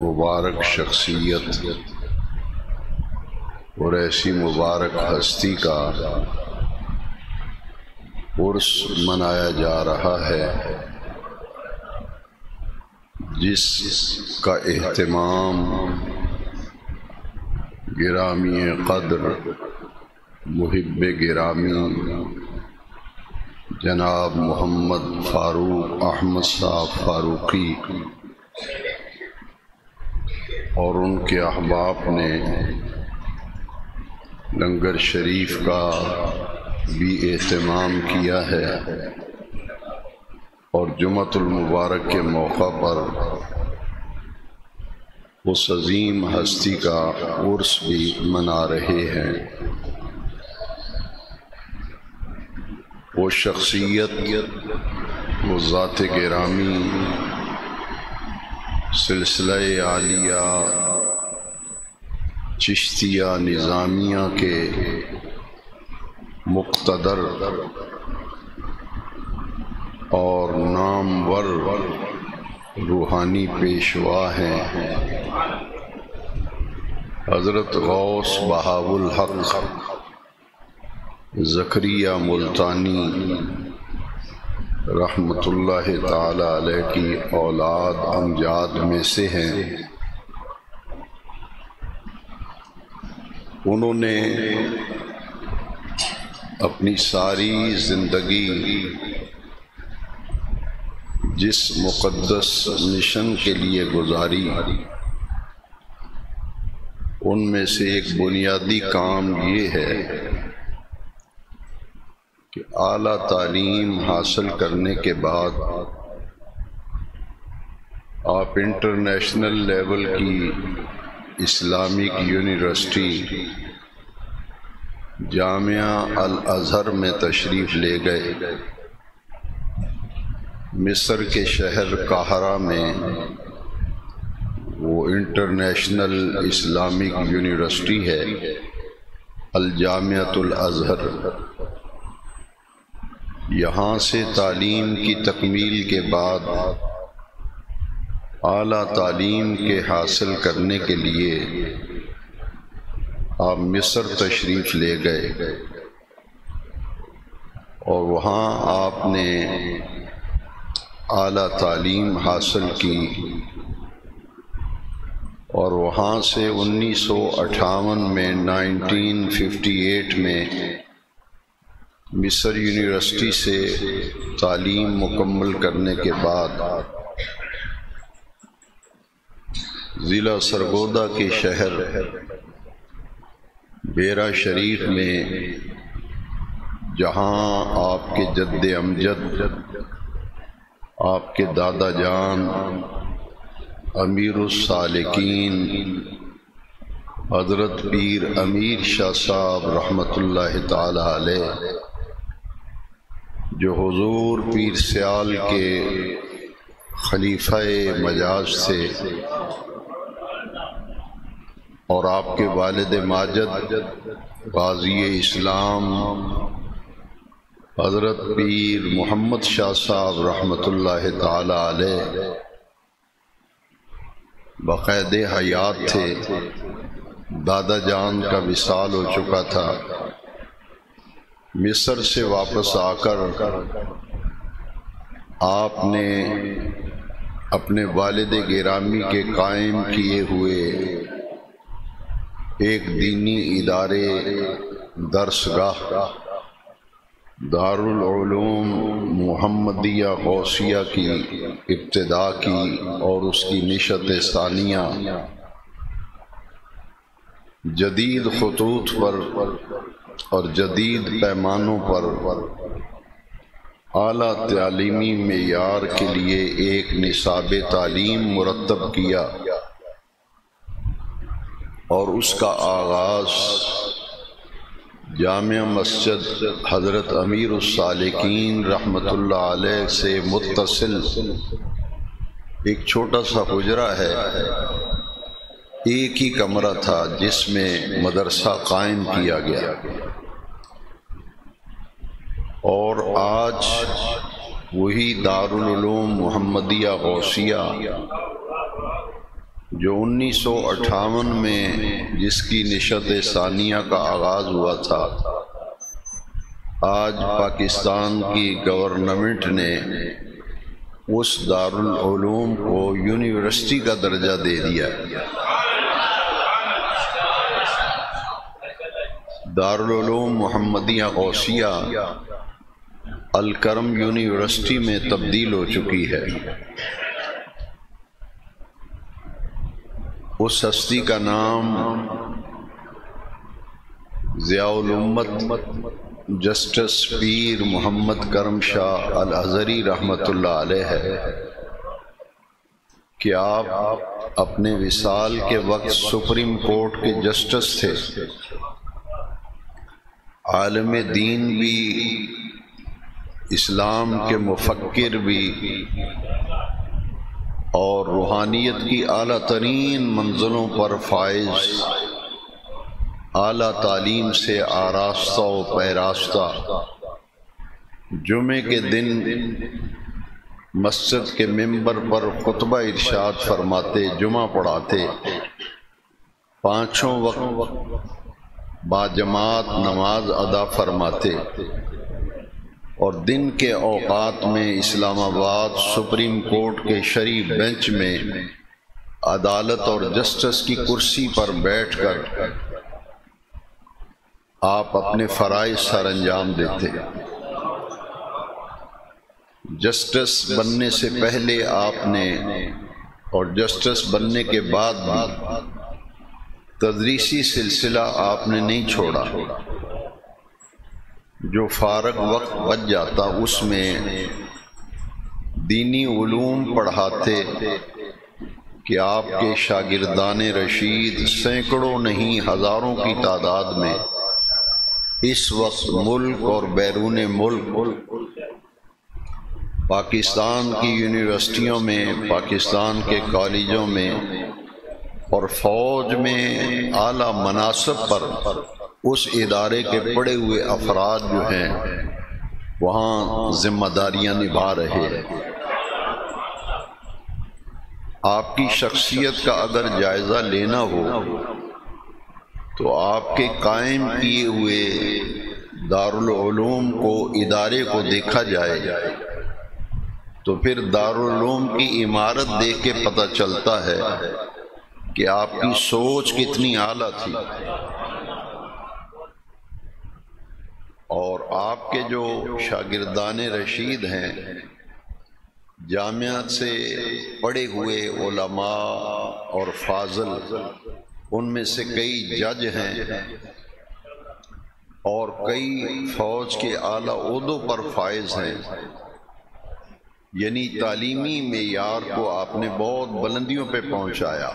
مبارک شخصیت اور ایسی مبارک ہستی کا عرس منایا جا رہا ہے جس کا اہتمام گرامی قدر محب گرامی جناب محمد فاروق احمد صاحب فاروقی اور ان کے احباب نے لنگر شریف کا بھی اہتمام کیا ہے اور جمعۃ المبارک کے موقع پر اس عظیم ہستی کا عرس بھی منا رہے ہیں۔ وہ شخصیت، وہ ذات گرامی سلسلہ عالیہ چشتیہ نظامیہ کے مقتدر اور نامور روحانی پیشوا ہیں حضرت غوث بہاء الحق زکریا ملتانی رحمۃ اللہ تعالی علیہ کی اولاد امجاد میں سے ہیں۔ انہوں نے اپنی ساری زندگی جس مقدس مشن کے لیے گزاری، ان میں سے ایک بنیادی کام یہ ہے کہ اعلیٰ تعلیم حاصل کرنے کے بعد آپ انٹرنیشنل لیول کی اسلامک یونیورسٹی جامعہ الازہر میں تشریف لے گئے۔ مصر کے شہر قاہرہ میں وہ انٹرنیشنل اسلامک یونیورسٹی ہے الجامعۃ الازہر۔ یہاں سے تعلیم کی تکمیل کے بعد اعلیٰ تعلیم کے حاصل کرنے کے لیے آپ مصر تشریف لے گئے اور وہاں آپ نے اعلیٰ تعلیم حاصل کی اور وہاں سے 1958 میں 1958 میں مصر یونیورسٹی سے تعلیم مکمل کرنے کے بعد ضلع سرگودا کے شہر بیرا شریف میں، جہاں آپ کے جد امجد آپ کے دادا جان امیر السالکین حضرت پیر امیر شاہ صاحب رحمۃ اللہ تعالی علیہ، جو حضور پیر سیال کے خلیفہ مجاز تھے، اور آپ کے والد ماجد غازی اسلام حضرت پیر محمد شاہ صاحب رحمۃ اللہ تعالی علیہ بقید حیات تھے۔ دادا جان کا وصال ہو چکا تھا۔ مصر سے واپس آ کر آپ نے اپنے والد گرامی کے قائم کیے ہوئے ایک دینی ادارے درسگاہ دارالعلوم محمدیہ غوثیہ کی ابتدا کی اور اس کی نشت ثانیہ جدید خطوط پر اور جدید پیمانوں پر اعلیٰ تعلیمی معیار کے لیے ایک نصاب تعلیم مرتب کیا اور اس کا آغاز جامع مسجد حضرت امیر السالکین رحمۃ اللہ علیہ سے متصل ایک چھوٹا سا حجرہ ہے، ایک ہی کمرہ تھا جس میں مدرسہ قائم کیا گیا، اور آج وہی دارالعلوم محمدیہ غوثیہ جو 1958 میں جس کی نشست ثانیہ کا آغاز ہوا تھا، آج پاکستان کی گورنمنٹ نے اس دارالعلوم کو یونیورسٹی کا درجہ دے دیا۔ دارالعلوم محمدیہ غوثیہ الکرم یونیورسٹی میں تبدیل ہو چکی ہے۔ اس ہستی کا نام ضیاء الامت جسٹس پیر محمد کرم شاہ الازہری رحمۃ اللہ علیہ ہے کہ آپ اپنے وصال کے وقت سپریم کورٹ کے جسٹس تھے، عالم دین بھی، اسلام کے مفکر بھی، اور روحانیت کی اعلیٰ ترین منزلوں پر فائز، اعلیٰ تعلیم سے آراستہ و پیراستہ، جمعے کے دن مسجد کے ممبر پر خطبہ ارشاد فرماتے، جمعہ پڑھاتے، پانچوں وقت باجماعت نماز ادا فرماتے، اور دن کے اوقات میں اسلام آباد سپریم کورٹ کے شرعی بینچ میں عدالت اور جسٹس کی کرسی پر بیٹھ کر آپ اپنے فرائض سر انجام دیتے۔ جسٹس بننے سے پہلے آپ نے اور جسٹس بننے کے بعد بھی تدریسی سلسلہ آپ نے نہیں چھوڑا۔ جو فارغ وقت بچ جاتا اس میں دینی علوم پڑھاتے کہ آپ کے شاگردان رشید سینکڑوں نہیں ہزاروں کی تعداد میں اس وقت ملک اور بیرون ملک پاکستان کی یونیورسٹیوں میں، پاکستان کے کالجوں میں اور فوج میں اعلیٰ مناصب پر اس ادارے کے پڑے ہوئے افراد جو ہیں وہاں ذمہ داریاں نبھا رہے ہیں۔ آپ کی شخصیت کا اگر جائزہ لینا ہو تو آپ کے قائم کیے ہوئے دارالعلوم کو، ادارے کو دیکھا جائے تو پھر دارالعلوم کی عمارت دیکھ کے پتہ چلتا ہے کہ آپ کی سوچ کتنی اعلیٰ تھی، اور آپ کے جو شاگردان رشید ہیں جامعہ سے پڑھے ہوئے علماء اور فاضل، ان میں سے کئی جج ہیں اور کئی فوج کے اعلیٰ عہدوں پر فائز ہیں، یعنی تعلیمی معیار کو آپ نے بہت بلندیوں پہ پہنچایا،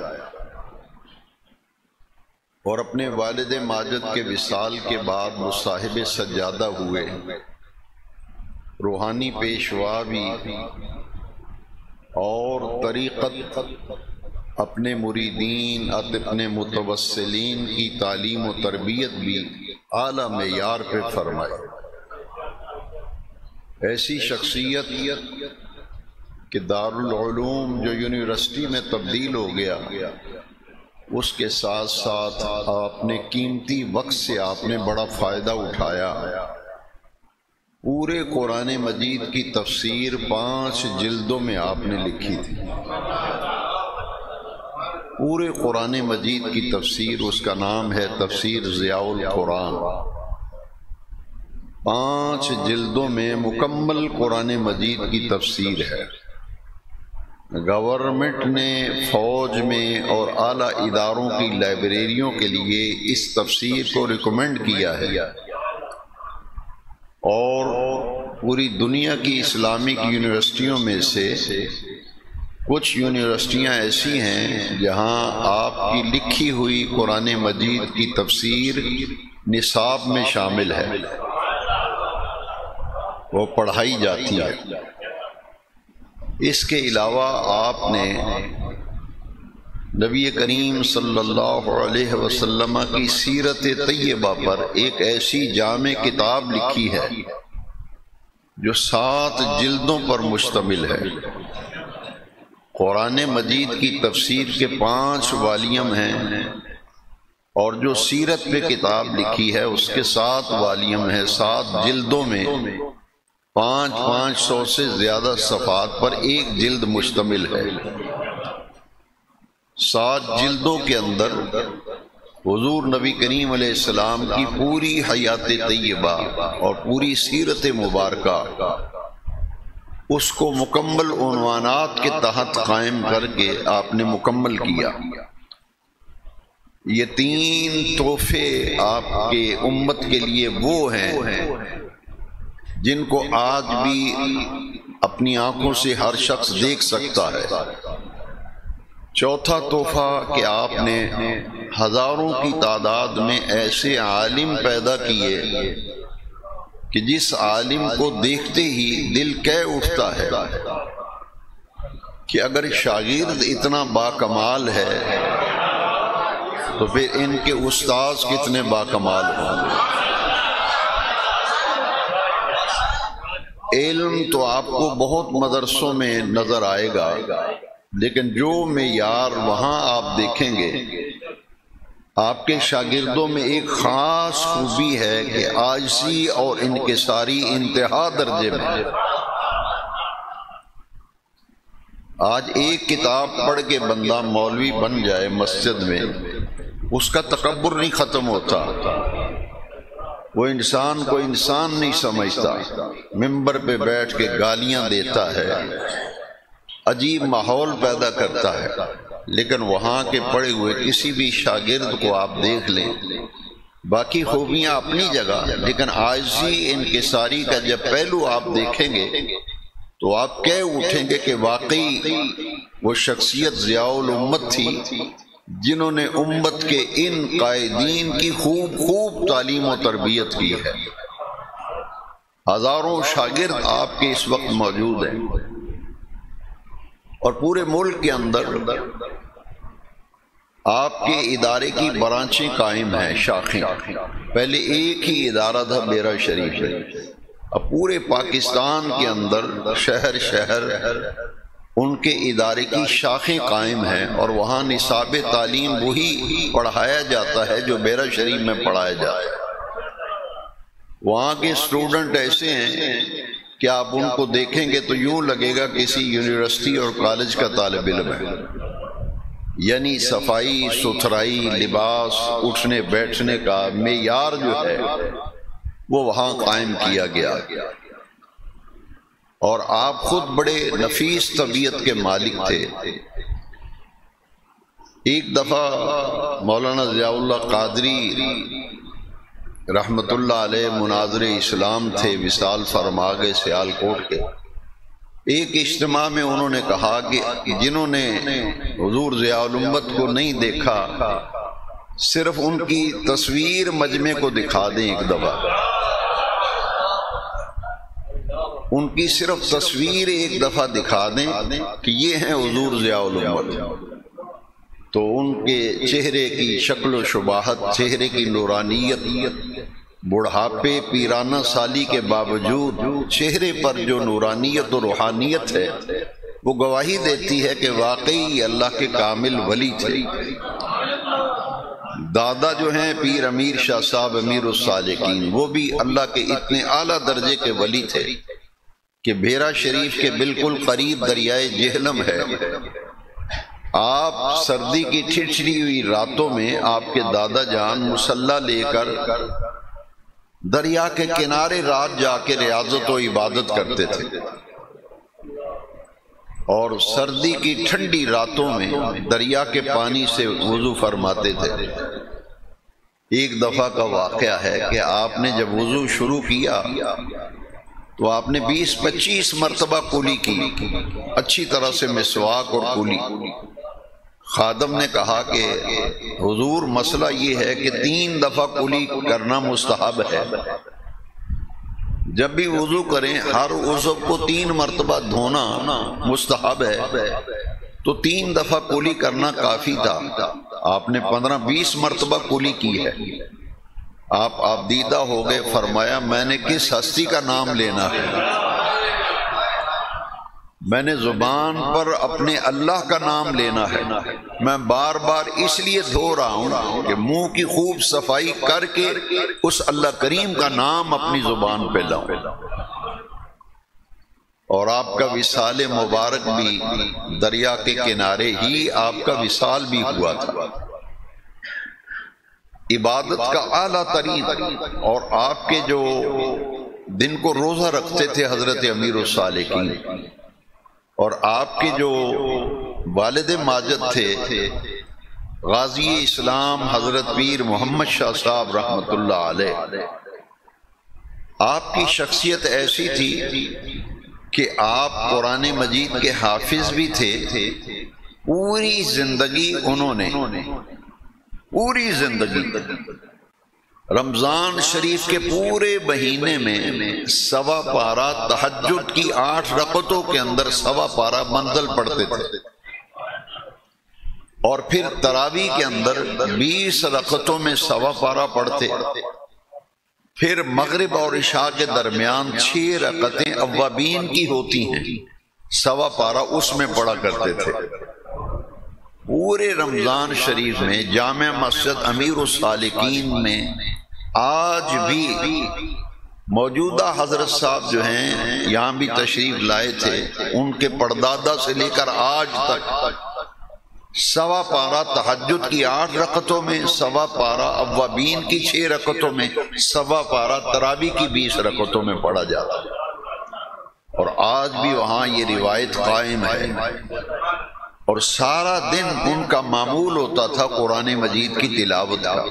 اور اپنے والد ماجد کے وصال کے بعد وہ صاحب سجادہ ہوئے، روحانی پیشوا بھی، اور طریقت اپنے مریدین، اپنے متوسلین کی تعلیم و تربیت بھی اعلیٰ معیار پہ فرمائے۔ ایسی شخصیت کہ دارالعلوم جو یونیورسٹی میں تبدیل ہو گیا، اس کے ساتھ ساتھ آپ نے قیمتی وقت سے آپ نے بڑا فائدہ اٹھایا۔ پورے قرآن مجید کی تفسیر 5 جلدوں میں آپ نے لکھی تھی۔ پورے قرآن مجید کی تفسیر، اس کا نام ہے تفسیر ضیاء القرآن۔ 5 جلدوں میں مکمل قرآن مجید کی تفسیر ہے۔ گورنمنٹ نے فوج میں اور اعلیٰ اداروں کی لائبریریوں کے لیے اس تفسیر کو ریکمینڈ کیا ہے، اور پوری دنیا کی اسلامک یونیورسٹیوں میں سے کچھ یونیورسٹیاں ایسی ہیں جہاں آپ کی لکھی ہوئی قرآن مجید کی تفسیر نصاب میں شامل ہے، وہ پڑھائی جاتی ہے۔ اس کے علاوہ آپ نے نبی کریم صلی اللہ علیہ وسلم کی سیرت طیبہ پر ایک ایسی جامع کتاب لکھی ہے جو 7 جلدوں پر مشتمل ہے۔ قرآن مجید کی تفسیر کے 5 والیوم ہیں، اور جو سیرت پہ کتاب لکھی ہے اس کے 7 والیوم ہیں، 7 جلدوں میں 500 سے زیادہ صفحات پر ایک جلد مشتمل ہے۔ 7 جلدوں کے اندر حضور نبی کریم علیہ السلام کی پوری حیات طیبہ اور پوری سیرت مبارکہ اس کو مکمل عنوانات کے تحت قائم کر کے آپ نے مکمل کیا۔ یہ 3 تحفے آپ کے امت کے لیے وہ ہیں جن کو آج بھی اپنی آنکھوں سے ہر شخص دیکھ سکتا ہے۔ چوتھا تحفہ کہ آپ نے ہزاروں کی تعداد میں ایسے عالم پیدا کیے کہ جس عالم کو دیکھتے ہی دل کہہ اٹھتا ہے کہ اگر شاگرد اتنا باکمال ہے تو پھر ان کے استاذ کتنے باکمال ہوں گے۔ علم تو آپ کو بہت مدرسوں میں نظر آئے گا، لیکن جو معیار وہاں آپ دیکھیں گے، آپ کے شاگردوں میں ایک خاص خوبی ہے کہ عاجزی اور انکساری انتہا درجے میں۔ آج ایک کتاب پڑھ کے بندہ مولوی بن جائے مسجد میں، اس کا تکبر نہیں ختم ہوتا، وہ انسان کو انسان نہیں سمجھتا، ممبر پہ بیٹھ کے گالیاں دیتا ہے، عجیب ماحول پیدا کرتا ہے۔ لیکن وہاں کے پڑھے ہوئے کسی بھی شاگرد کو آپ دیکھ لیں، باقی خوبیاں اپنی جگہ، لیکن عاجزی انکساری کا جب پہلو آپ دیکھیں گے تو آپ کہہ اٹھیں گے کہ واقعی وہ شخصیت ضیاء الامت تھی جنہوں نے امت کے ان قائدین کی خوب تعلیم و تربیت کی ہے۔ ہزاروں شاگرد آپ کے اس وقت موجود ہیں، اور پورے ملک کے اندر آپ کے ادارے کی برانچیں قائم ہیں، شاخیں۔ پہلے ایک ہی ادارہ تھا بیرا شریف ہے، اب پورے پاکستان کے اندر شہر شہر ان کے ادارے کی شاخیں قائم ہیں، اور وہاں نصاب تعلیم وہی پڑھایا جاتا ہے جو بیرا شریف میں پڑھایا جاتا ہے۔ وہاں کے اسٹوڈنٹ ایسے ہیں کہ آپ ان کو دیکھیں گے تو یوں لگے گا کسی یونیورسٹی اور کالج کا طالب علم ہے، یعنی صفائی ستھرائی، لباس، اٹھنے بیٹھنے کا معیار جو ہے وہ وہاں قائم کیا گیا، اور آپ خود بڑے نفیس طبیعت کے مالک تھے۔ ایک دفعہ مولانا ضیاء اللہ قادری رحمت اللہ علیہ مناظر اسلام تھے وصال فرماگے سیال کوٹ کے، ایک اجتماع میں انہوں نے کہا کہ جنہوں نے حضور ضیاء الامت کو نہیں دیکھا صرف ان کی تصویر مجمع کو دکھا دیں ایک دفعہ، ان کی صرف تصویر ایک دفعہ دکھا دیں کہ یہ ہیں حضور ضیاء الامت، تو ان کے چہرے کی شکل و شباہت، چہرے کی نورانیت، بڑھاپے پیرانہ سالی کے باوجود چہرے پر جو نورانیت و روحانیت ہے وہ گواہی دیتی ہے کہ واقعی اللہ کے کامل ولی تھے۔ دادا جو ہیں پیر امیر شاہ صاحب امیر الصالحین، وہ بھی اللہ کے اتنے اعلیٰ درجے کے ولی تھے کہ بھیرا شریف کے بالکل قریب دریائے جہلم ہے۔ آپ سردی کی ٹھٹھری ہوئی راتوں میں آپ کے دادا جان مصلی لے کر دریا کے کنارے رات جا کے ریاضت و عبادت کرتے تھے، اور سردی کی ٹھنڈی راتوں میں دریا کے پانی سے وضو فرماتے تھے۔ ایک دفعہ کا واقعہ ہے کہ آپ نے جب وضو شروع کیا تو آپ نے 20-25 مرتبہ کلی کی، اچھی طرح سے مسواک اور کلی۔ خادم نے کہا کہ حضور مسئلہ یہ ہے کہ 3 دفعہ کلی کرنا مستحب ہے، جب بھی وضو کریں ہر عضو کو 3 مرتبہ دھونا مستحب ہے، تو 3 دفعہ کلی کرنا کافی تھا۔ آپ نے 15-20 مرتبہ کلی کی ہے۔ آپ دیدہ ہو گئے، فرمایا میں نے کس ہستی کا نام لینا ہے؟ میں نے زبان پر اپنے اللہ کا نام لینا ہے، میں بار بار اس لیے دھو رہا ہوں کہ منہ کی خوب صفائی کر کے اس اللہ کریم کا نام اپنی زبان پہ لاؤں۔ اور آپ کا وصال مبارک بھی دریا کے کنارے ہی آپ کا وصال بھی ہوا تھا، عبادت کا اعلیٰ ترین، اور آپ کے جو دن کو روزہ رکھتے تھے حضرت امیر الصالحین، اور آپ کے جو والد ماجد تھے غازی اسلام حضرت پیر محمد شاہ صاحب رحمۃ اللہ علیہ، آپ کی شخصیت ایسی تھی کہ آپ قرآن مجید کے حافظ بھی تھے۔ پوری زندگی انہوں نے، پوری زندگی رمضان شریف کے پورے مہینے میں سوا پارہ تہجد کی 8 رکعتوں کے اندر سوا پارہ منزل پڑھتے تھے، اور پھر تراویح کے اندر 20 رکعتوں میں سوا پارہ پڑھتے، پھر مغرب اور عشاء کے درمیان 6 رکعتیں اوابین کی ہوتی ہیں، سوا پارہ اس میں پڑھا کرتے تھے۔ پورے رمضان شریف میں جامع مسجد امیر الصالحین میں آج بھی موجودہ حضرت صاحب جو ہیں یہاں بھی تشریف لائے تھے، ان کے پردادا سے لے کر آج تک سوا پارہ تہجد کی 8 رکعتوں میں، سوا پارہ اوابین کی 6 رکعتوں میں، سوا پارہ تراویح کی 20 رکعتوں میں پڑھا جاتا ہے، اور آج بھی وہاں یہ روایت قائم ہے۔ اور سارا دن ان کا معمول ہوتا تھا قرآن مجید کی تلاوت کا۔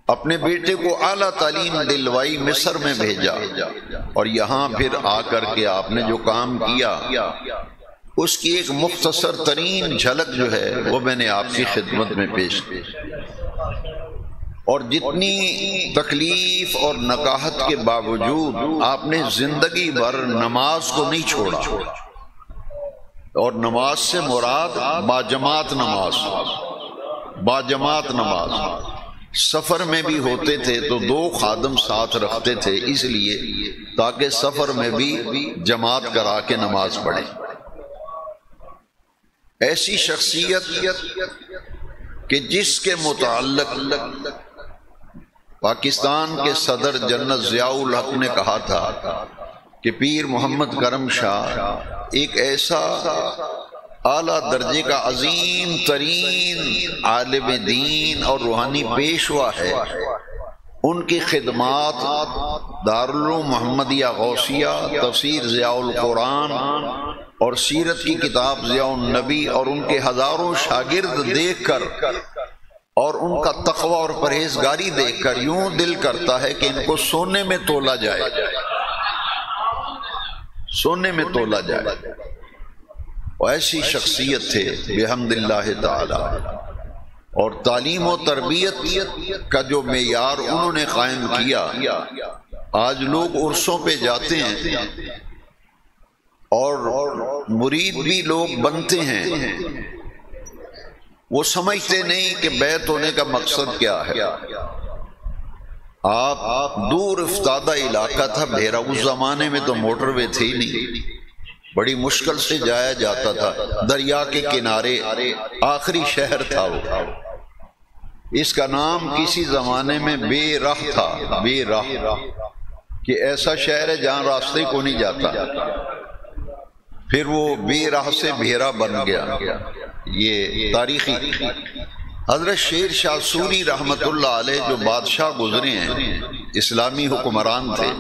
اپنے بیٹے کو اعلیٰ تعلیم دلوائی، مصر میں بھیجا، اور یہاں پھر آ کر کے آپ نے جو کام کیا اس کی ایک مختصر ترین جھلک جو ہے وہ میں نے آپ کی خدمت میں پیش کی۔ اور جتنی تکلیف اور نکاحت کے باوجود آپ نے زندگی بھر نماز کو نہیں چھوڑا، اور نماز سے مراد باجماعت نماز، باجماعت نماز۔ سفر میں بھی ہوتے تھے تو 2 خادم ساتھ رکھتے تھے، اس لیے تاکہ سفر میں بھی جماعت کرا کے نماز پڑھے۔ ایسی شخصیت کہ جس کے متعلق پاکستان کے صدر جنرل ضیاء الحق نے کہا تھا کہ پیر محمد کرم شاہ ایک ایسا اعلیٰ درجے کا عظیم ترین عالم دین اور روحانی پیشوا ہے، ان کی خدمات دارالعلوم محمدیہ غوثیہ، تفسیر ضیاء القرآن اور سیرت کی کتاب ضیاء النبی، اور ان کے ہزاروں شاگرد دیکھ کر اور ان کا تقوی اور پرہیزگاری دیکھ کر یوں دل کرتا ہے کہ ان کو سونے میں تولا جائے، سونے میں تولا جائے۔ وہ ایسی شخصیت تھے بحمد اللہ تعالی، اور تعلیم و تربیت کا جو معیار انہوں نے قائم کیا، آج لوگ عرصوں پہ جاتے ہیں اور مرید بھی لوگ بنتے ہیں، وہ سمجھتے نہیں کہ بیعت ہونے کا مقصد کیا ہے۔ آپ دور افتادہ علاقہ تھا بھیرا، اس زمانے میں تو موٹر وے تھی نہیں، بڑی مشکل سے جایا جاتا تھا، دریا کے کنارے آخری شہر تھا وہ۔ اس کا نام کسی زمانے میں بے راہ تھا، بے راہ، کہ ایسا شہر ہے جہاں راستے کو نہیں جاتا، پھر وہ بے راہ سے بھیرا بن گیا۔ یہ تاریخی حضرت شیر شاہ سوری رحمت اللہ علیہ جو بادشاہ گزرے ہیں، اسلامی حکمران تھے،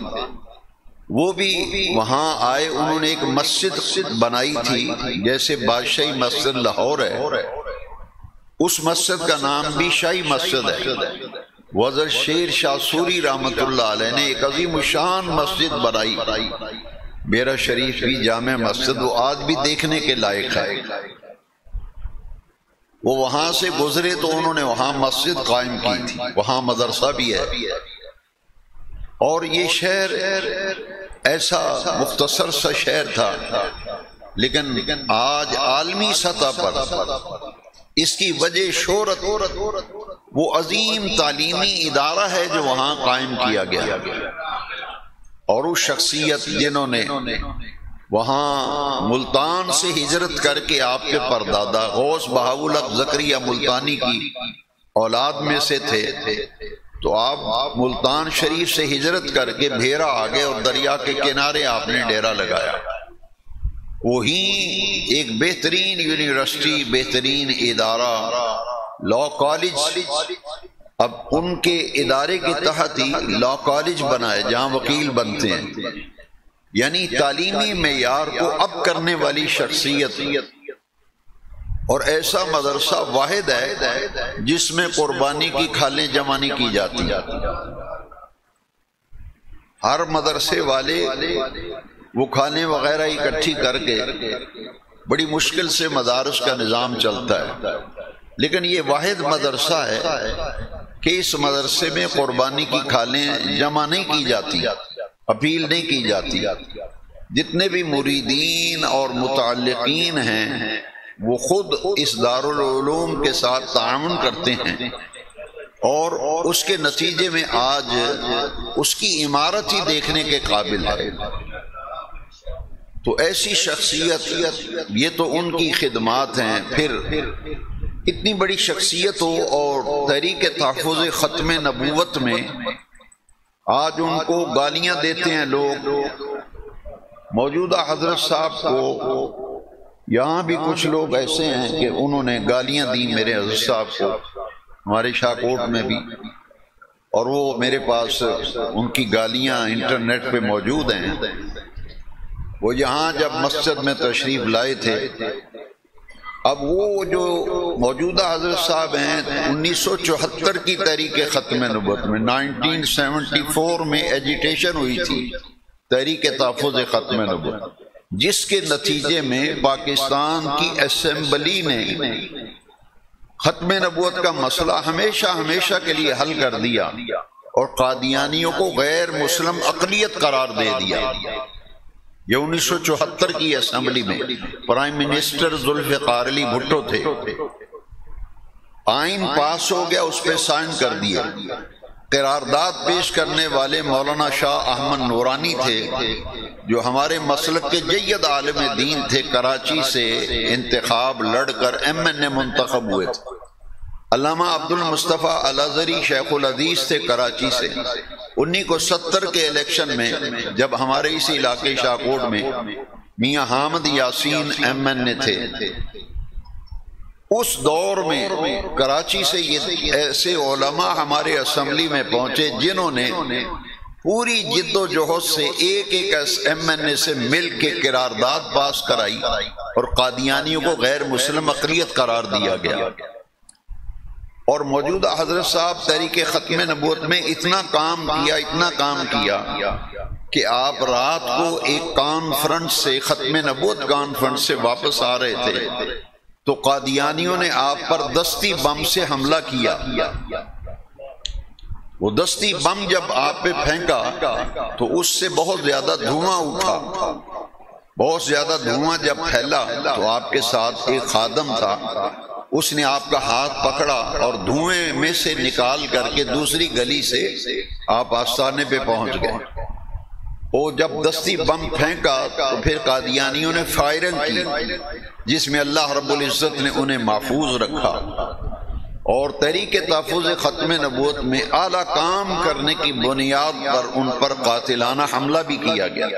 وہ بھی وہاں آئے، انہوں نے ایک مسجد بنائی تھی جیسے بادشاہی مسجد لاہور ہے، اس مسجد کا نام بھی شاہی مسجد ہے۔ حضرت شیر شاہ سوری رحمت اللہ علیہ نے ایک عظیم الشان مسجد بنائی، بیرا شریف بھی جامع مسجد، وہ آج بھی دیکھنے کے لائق ہے۔ وہ وہاں سے گزرے تو انہوں نے وہاں مسجد قائم کی تھی، وہاں مدرسہ بھی ہے، اور یہ شہر ایسا مختصر سا شہر تھا، لیکن آج عالمی سطح پر اس کی وجہ شہرت وہ عظیم تعلیمی ادارہ ہے جو وہاں قائم کیا گیا، اور وہ شخصیت جنہوں نے وہاں ملتان سے ہجرت کر کے آپ کے پردادا غوث بہاؤالحق زکریا ملتانی کی اولاد میں سے تھے، تو آپ ملتان شریف سے ہجرت کر کے بھیرا آگے اور دریا کے کنارے آپ نے ڈیرا لگایا۔ وہی ایک بہترین یونیورسٹی، بہترین ادارہ لا کالج، اب ان کے ادارے کے تحت ہی لا کالج بنائے جہاں وکیل بنتے ہیں، یعنی تعلیمی معیار کو اب کرنے والی شخصیت، اور ایسا مدرسہ واحد ہے جس میں قربانی کی کھالیں جمع نہیں کی جاتی۔ ہر مدرسے والے وہ کھالیں وغیرہ اکٹھی کر کے بڑی مشکل سے مدارس کا نظام چلتا ہے، لیکن یہ واحد مدرسہ ہے کہ اس مدرسے میں قربانی کی کھالیں جمع نہیں کی جاتی، اپیل نہیں کی جاتی۔ جتنے بھی مریدین اور متعلقین ہیں وہ خود اس دارالعلوم کے ساتھ تعاون کرتے ہیں، اور اس کے نتیجے میں آج اس کی عمارت ہی دیکھنے کے قابل ہے۔ تو ایسی شخصیت، یہ تو ان کی خدمات ہیں، پھر اتنی بڑی شخصیت ہو اور تحریک تحفظ ختم نبوت میں آج ان کو گالیاں دیتے ہیں لوگ۔ موجودہ حضرت صاحب کو یہاں بھی کچھ لوگ ایسے ہیں کہ انہوں نے گالیاں دی میرے حضرت صاحب کو، ہمارے شاہکوٹ میں بھی، اور وہ میرے پاس ان کی گالیاں انٹرنیٹ پہ موجود ہیں۔ وہ یہاں جب مسجد میں تشریف لائے تھے، اب وہ جو موجودہ حضرت صاحب ہیں 1974 کی تحریک ختم نبوت میں 1974 میں ایجیٹیشن ہوئی تھی تحریک تحفظ ختم نبوت، جس کے نتیجے میں پاکستان کی اسمبلی نے ختم نبوت کا مسئلہ ہمیشہ کے لیے حل کر دیا اور قادیانیوں کو غیر مسلم اقلیت قرار دے دیا۔ یہ 1974 کی اسمبلی میں پرائم منسٹر ذوالفقار علی بھٹو تھے، آئین پاس ہو گیا، اس پہ سائن کر دیا۔ قرارداد پیش کرنے والے مولانا شاہ احمد نورانی تھے جو ہمارے مسلک کے جید عالم دین تھے، کراچی سے انتخاب لڑ کر ایم این اے منتخب ہوئے تھے۔ علامہ عبد المصطفیٰ الازہری شیخ الحدیث تھے کراچی سے۔ 1970 کے الیکشن میں جب ہمارے اسی علاقے شاہکوٹ میں میاں حامد یاسین ایم این اے تھے، اس دور میں کراچی سے یہ ایسے علماء ہمارے اسمبلی میں پہنچے جنہوں نے پوری جد و جہد سے ایک ایم این اے سے مل کے قرارداد پاس کرائی اور قادیانیوں کو غیر مسلم اقلیت قرار دیا گیا۔ اور موجودہ حضرت صاحب تحریک ختم نبوت میں اتنا کام کیا کہ آپ رات کو ایک کانفرنس سے، ختم نبوت کانفرنس سے واپس آ رہے تھے تو قادیانیوں نے آپ پر دستی بم سے حملہ کیا۔ وہ دستی بم جب آپ پہ پھینکا تو اس سے بہت زیادہ دھواں اٹھا، بہت زیادہ دھواں جب پھیلا تو آپ کے ساتھ ایک خادم تھا، اس نے آپ کا ہاتھ پکڑا اور دھوئیں میں سے نکال کر کے دوسری گلی سے آپ آستانے پہ پہنچ گئے۔ وہ جب دستی بم پھینکا تو پھر قادیانیوں نے فائرنگ کی، جس میں اللہ رب العزت نے انہیں محفوظ رکھا، اور تحریک تحفظ ختم نبوت میں اعلیٰ کام کرنے کی بنیاد پر ان پر قاتلانہ حملہ بھی کیا گیا۔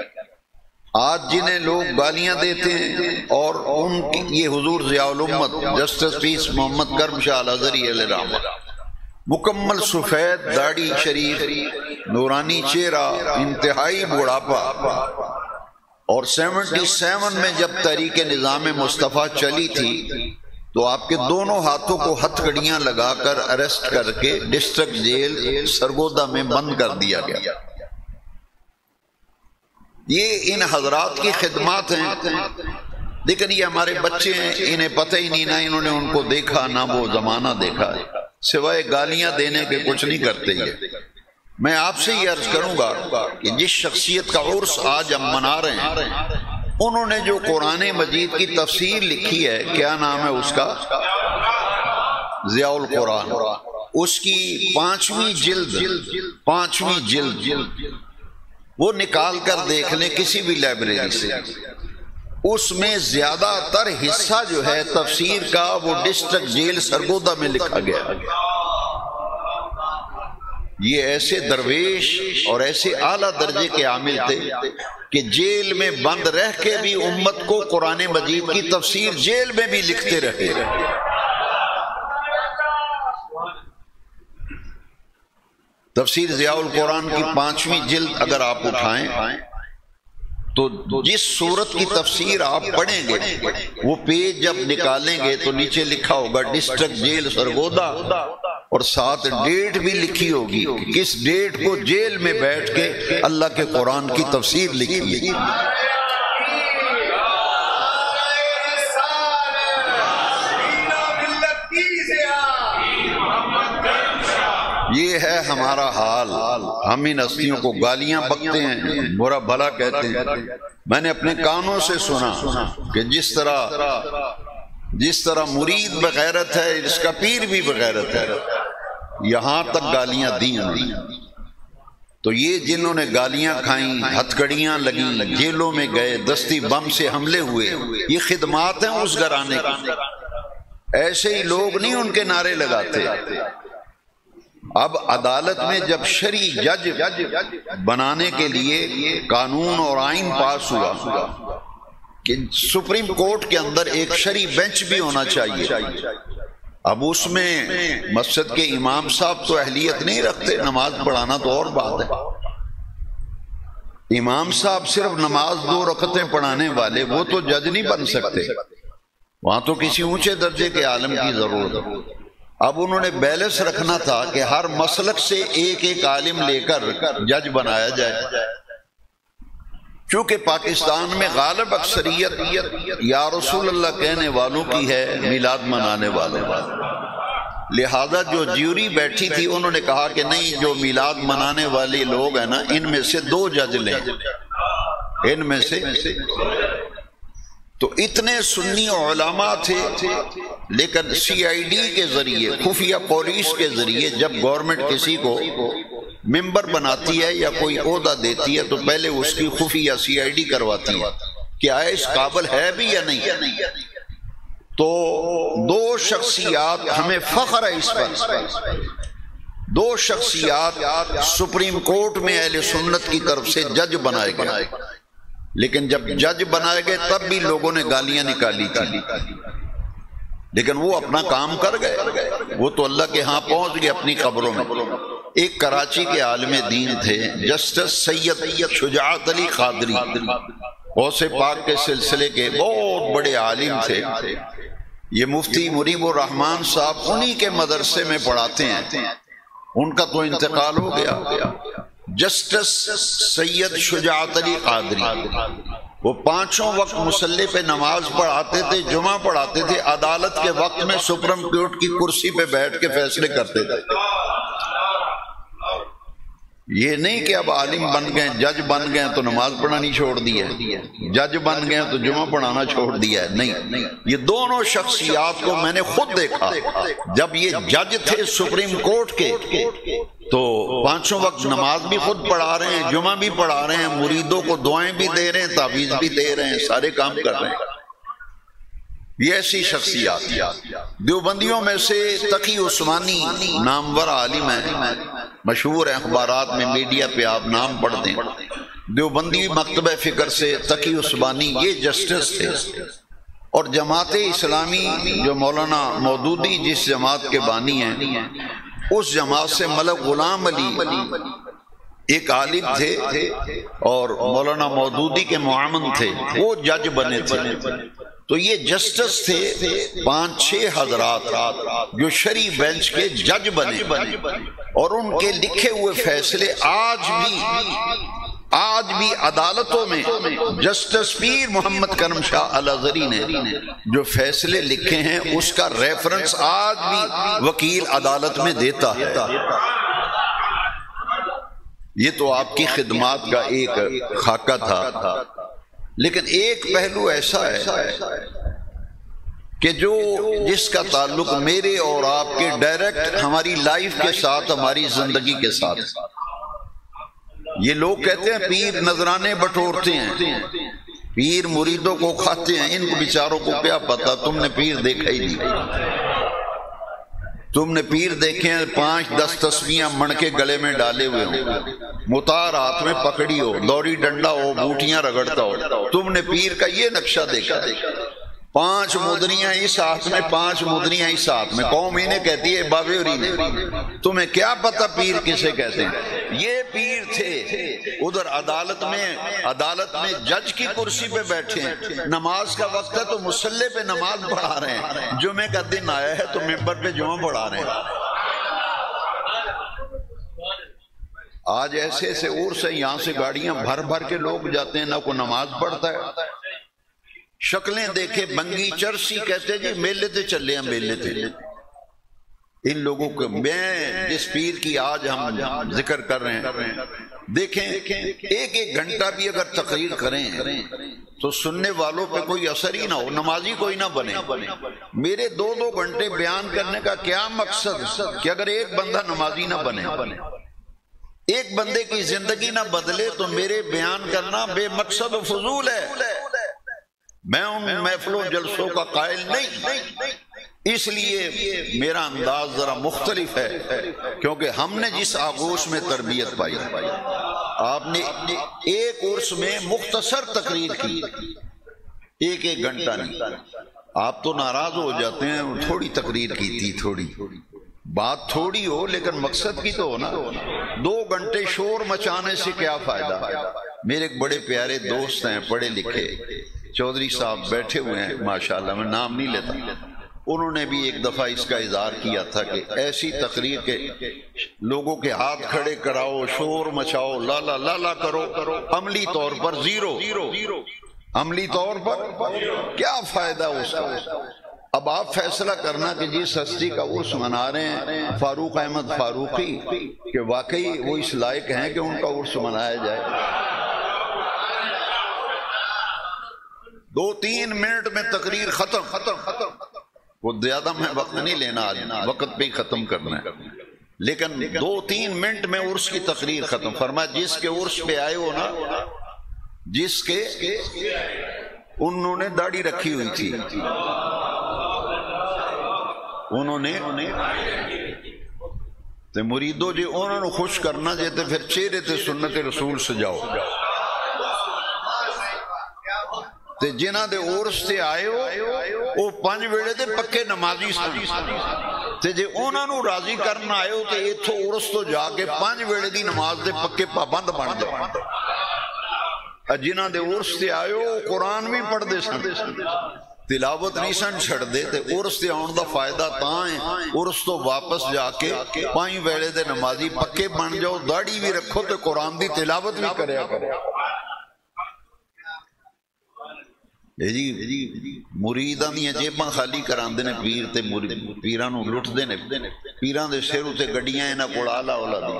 آج جنہیں لوگ گالیاں دیتے ہیں اور ان کی یہ حضور ضیاء الامت جسٹس پیس محمد کرم شاہ الازہری علیہ رحمہ، مکمل سفید داڑھی شریف، نورانی چہرہ، انتہائی بڑھاپا، اور 77 میں جب تحریک نظام مصطفیٰ چلی تھی تو آپ کے دونوں ہاتھوں کو ہتھ کڑیاں لگا کر اریسٹ کر کے ڈسٹرکٹ جیل سرگودا میں بند کر دیا گیا۔ یہ ان حضرات کی خدمات ہیں، لیکن یہ ہمارے بچے ہیں، انہیں پتہ ہی نہیں، نہ انہوں نے ان کو دیکھا نہ وہ زمانہ دیکھا، سوائے گالیاں دینے کے کچھ نہیں کرتے۔ یہ میں آپ سے یہ عرض کروں گا کہ جس شخصیت کا عرس آج ہم منا رہے ہیں، انہوں نے جو قرآن مجید کی تفسیر لکھی ہے، کیا نام ہے اس کا؟ ضیاء القرآن۔ اس کی 5ویں جلد وہ نکال کر دیکھ لیں کسی بھی لائبریری سے، اس میں زیادہ تر حصہ جو ہے تفسیر کا وہ ڈسٹرکٹ جیل سرگودا میں لکھا گیا۔ یہ ایسے درویش اور ایسے اعلیٰ درجے کے عامل تھے کہ جیل میں بند رہ کے بھی امت کو قرآن مجید کی تفسیر جیل میں بھی لکھتے رہے۔ تفسیر ضیاء القرآن کی 5ویں جلد اگر آپ اٹھائیں تو جس سورت کی تفسیر آپ پڑھیں گے وہ پیج جب نکالیں گے تو نیچے لکھا ہوگا ڈسٹرکٹ جیل سرگودا، اور ساتھ ڈیٹ بھی لکھی ہوگی کہ کس ڈیٹ کو جیل میں بیٹھ کے اللہ کے قرآن کی تفسیر لکھی۔ یہ ہے ہمارا حال۔ ہم ان ہستیوں کو گالیاں بکتے ہیں، برا بھلا کہتے ہیں۔ میں نے اپنے کانوں سے سنا کہ جس طرح مرید بغیرت ہے اس کا پیر بھی بغیرت ہے، یہاں تک گالیاں دی ہیں۔ تو یہ جنہوں نے گالیاں کھائیں، ہتھکڑیاں لگیں، جیلوں میں گئے، دستی بم سے حملے ہوئے، یہ خدمات ہیں اس گھرانے کی۔ ایسے ہی لوگ نہیں ان کے نعرے لگاتے۔ اب عدالت میں جب شرعی جج بنانے کے لیے قانون اور آئین پاس ہوا کہ سپریم کورٹ کے اندر ایک شرعی بینچ بھی ہونا چاہیے، اب اس میں مسجد کے امام صاحب تو اہلیت نہیں رکھتے، نماز پڑھانا تو اور بات ہے۔ امام صاحب صرف نماز 2 رکعتیں پڑھانے والے، وہ تو جج نہیں بن سکتے، وہاں تو کسی اونچے درجے کے عالم کی ضرورت ہے۔ اب انہوں نے بیلنس رکھنا تھا کہ ہر مسلک سے ایک عالم لے کر جج بنایا جائے۔ چونکہ پاکستان میں غالب اکثریت یا رسول اللہ کہنے والوں کی ہے، میلاد منانے والوں، لہذا جو جیوری بیٹھی تھی انہوں نے کہا کہ نہیں، جو میلاد منانے والے لوگ ہیں نا ان میں سے 2 جج لیں، ان میں سے۔ تو اتنے سنی علماء تھے، لیکن سی آئی ڈی کے ذریعے، خفیہ پولیس کے ذریعے جب گورنمنٹ کسی کو ممبر بناتی ہے یا کوئی عہدہ دیتی ہے تو پہلے اس کی خفیہ سی آئی ڈی کرواتی ہے کہ آئے اس قابل ہے بھی یا نہیں۔ تو 2 شخصیات، ہمیں فخر ہے اس پر، 2 شخصیات سپریم کورٹ میں اہل سنت کی طرف سے جج بنائے گئے، لیکن جب جج بنائے گئے تب بھی لوگوں نے گالیاں نکالی تھی، لیکن وہ اپنا کام کر گئے، وہ تو اللہ کے ہاں پہنچ گئے اپنی قبروں میں۔ ایک کراچی کے عالم دین تھے جسٹس سید شجاعت علی قادری، غوث پاک کے سلسلے کے بہت بڑے عالم تھے۔ یہ مفتی منیب الرحمان صاحب انہی کے مدرسے میں پڑھاتے ہیں، ان کا تو انتقال ہو گیا۔ جسٹس سید شجاعت علی قادری وہ 5 وقت مصلی پہ نماز پڑھاتے تھے، جمعہ پڑھاتے تھے، عدالت کے وقت میں سپریم کورٹ کی کرسی پہ بیٹھ کے فیصلے کرتے تھے۔ یہ نہیں کہ اب عالم بن گئے، جج بن گئے تو نماز پڑھانی چھوڑ دی ہے، جج بن گئے تو جمعہ پڑھانا چھوڑ دیا ہے، نہیں۔ یہ دونوں شخصیات کو میں نے خود دیکھا، جب یہ جج تھے سپریم کورٹ کے تو 5 وقت نماز بھی خود پڑھا رہے ہیں، جمعہ بھی پڑھا رہے ہیں، مریدوں کو دعائیں بھی دے رہے ہیں، تعویذ بھی دے رہے ہیں، سارے کام کر رہے ہیں۔ یہ ایسی شخصیات۔ دیوبندیوں میں سے تقی عثمانی نامور عالم ہیں، مشہور ہیں، اخبارات میں، میڈیا پہ آپ نام پڑھتے ہیں۔ دیوبندی مکتبہ فکر سے تقی عثمانی یہ جسٹس تھے۔ اور جماعت اسلامی جو مولانا مودودی جس جماعت کے بانی ہیں، اس جماعت سے ملک غلام علی ایک عالم تھے اور مولانا مودودی کے معاون تھے، وہ جج بنے تھے۔ تو یہ جسٹس تھے 5-6 حضرات جو شرعی بینچ کے جج بنے، اور ان کے لکھے ہوئے فیصلے آج بھی عدالتوں میں جسٹس پیر محمد کرم شاہ الازہری نے جو فیصلے لکھے ہیں اس کا ریفرنس آج بھی وکیل عدالت میں دیتا ہے۔ یہ تو آپ کی خدمات کا ایک خاکہ تھا، لیکن ایک پہلو ایسا ہے کہ جس کا تعلق میرے اور آپ کے ڈائریکٹ ہماری لائف کے ساتھ، ہماری زندگی کے ساتھ۔ یہ لوگ کہتے ہیں پیر نذرانے بٹورتے ہیں، پیر مریدوں کو کھاتے ہیں، ان بیچاروں کو کیا پتا، تم نے پیر دیکھا ہی نہیں۔ تم نے پیر دیکھے ہیں 5-10 تسبیحاں مڑ کے گلے میں ڈالے ہوئے ہوں، متار ہاتھ میں پکڑی ہو، دوری ڈنڈا ہو، بوٹیاں رگڑتا ہو۔ تم نے پیر کا یہ نقشہ دیکھا ہے، 5 مدریاں اس ہاتھ میں، 5 مدریاں اس ہاتھ میں، قوم انہیں کہتی ہے بابے اور انہیں، تمہیں کیا پتا پیر کسے کہتے ہیں؟ یہ پیر تھے، ادھر عدالت میں جج کی کرسی پہ بیٹھے ہیں، نماز کا وقت ہے تو مصلی پہ نماز پڑھا رہے ہیں، جمعے کا دن آیا ہے تو ممبر پہ جمعہ پڑھا رہے ہیں۔ آج ایسے ایسے عرس ہیں، یہاں سے گاڑیاں بھر بھر کے لوگ جاتے ہیں، نہ کوئی نماز پڑھتا ہے۔ شکلیں دیکھے، بنگی چرسی کہتے جی میلے تے چلے ہیں، میلے تے۔ ان لوگوں کو میں جس پیر کی آج ہم ذکر کر رہے ہیں، دیکھیں ایک گھنٹہ بھی اگر تقریر کریں تو سننے والوں پہ کوئی اثر ہی نہ ہو، نمازی کوئی نہ بنے۔ میرے 2 گھنٹے بیان کرنے کا کیا مقصد کہ اگر ایک بندہ نمازی نہ بنے، ایک بندے کی زندگی نہ بدلے تو میرے بیان کرنا بے مقصد و فضول ہے۔ میں ان محفلوں جلسوں کا قائل نہیں، اس لیے میرا انداز ذرا مختلف ہے، کیونکہ ہم نے جس آغوش میں تربیت پائی، آپ نے ایک عرس میں مختصر تقریر کی، ایک گھنٹہ نہیں۔ آپ تو ناراض ہو جاتے ہیں، تھوڑی تقریر کی تھی، تھوڑی بات تھوڑی ہو لیکن مقصد کی تو ہو نا۔ 2 گھنٹے شور مچانے سے کیا فائدہ؟ میرے ایک بڑے پیارے دوست ہیں، پڑھے لکھے، چودھری صاحب بیٹھے ہوئے ہیں ماشاءاللہ، میں نام نہیں لیتا، انہوں نے بھی ایک دفعہ اس کا اظہار کیا تھا کہ ایسی تقریر کے لوگوں کے ہاتھ کھڑے کراؤ، شور مچاؤ، لالا لالا کرو، عملی طور پر زیرو، عملی طور پر کیا فائدہ اس کا؟ اب آپ فیصلہ کرنا کہ جس ہستی کا عرس منا رہے ہیں فاروق احمد فاروقی، کہ واقعی وہ اس لائق ہیں کہ ان کا عرس منایا جائے۔ 2-3 منٹ میں تقریر ختم۔ وہ زیادہ میں وقت نہیں لینا، آج وقت پہ ہی ختم کرنا ہے، لیکن 2-3 منٹ میں عرس کی تقریر ختم۔ فرمایا جس کے عرس پہ آئے ہو نا، جس کے انہوں نے داڑھی رکھی ہوئی تھی، انہوں نے تے مریدو جی انہوں نے خوش کرنا جے تے پھر چہرے تے سنت رسول سجاؤ، تے جنہ دے عرس تے آئے ہو وہ 5 ویلے دے پکے نمازی سن، تے جے انہوں نے راضی کرنا آئے ہو تے ایتھو عرس تو جا کے 5 ویلے دی نماز دے پکے پابند بن جائے۔ جنہ دے عرس تے آئے ہو قرآن بھی پڑھ دے سن، تلاوت نہیں سن چھڑ دے، تے عرس تے آن دا فائدہ تاں ہے عرس تو واپس جا کے 5 ویلے دے نمازی پکے بن جاؤ، داڑھی بھی رکھو تے قرآن دی تلاوت بھی کریا کرو۔ جی مریداں دیاں جیباں خالی کراندے نے پیر، تے پیراں نوں لٹدے نے، پیراں دے سر تے گڈیاں انہاں کول آلہ اولا دی۔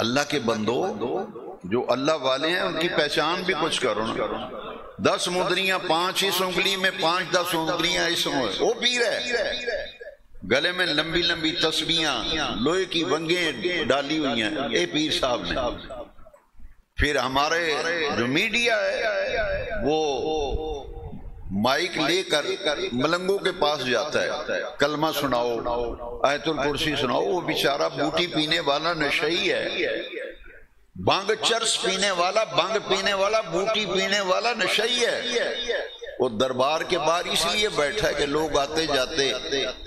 اللہ کے بندو جو اللہ والے ہیں ان کی پہچان بھی کچھ کرو نا۔ 10 مدریاں 5 اس انگلی میں، 5-10 انگلیاں اس میں، وہ پیر ہے۔ گلے میں لمبی لمبی تسبیحاں، لوہے کی ونگیں ڈالی ہوئی ہیں، اے پیر صاحب نے۔ پھر ہمارے جو میڈیا ہے وہ مائک لے کر ملنگوں کے پاس جاتا ہے، کلمہ سناؤ، آیت الکرسی سناؤ، وہ بیچارہ بوٹی پینے والا نشئی ہے، بانگ چرس پینے والا، بانگ پینے والا، بوٹی پینے والا نشئی ہے۔ وہ دربار کے باہر اس لیے بیٹھا ہے کہ لوگ آتے جاتے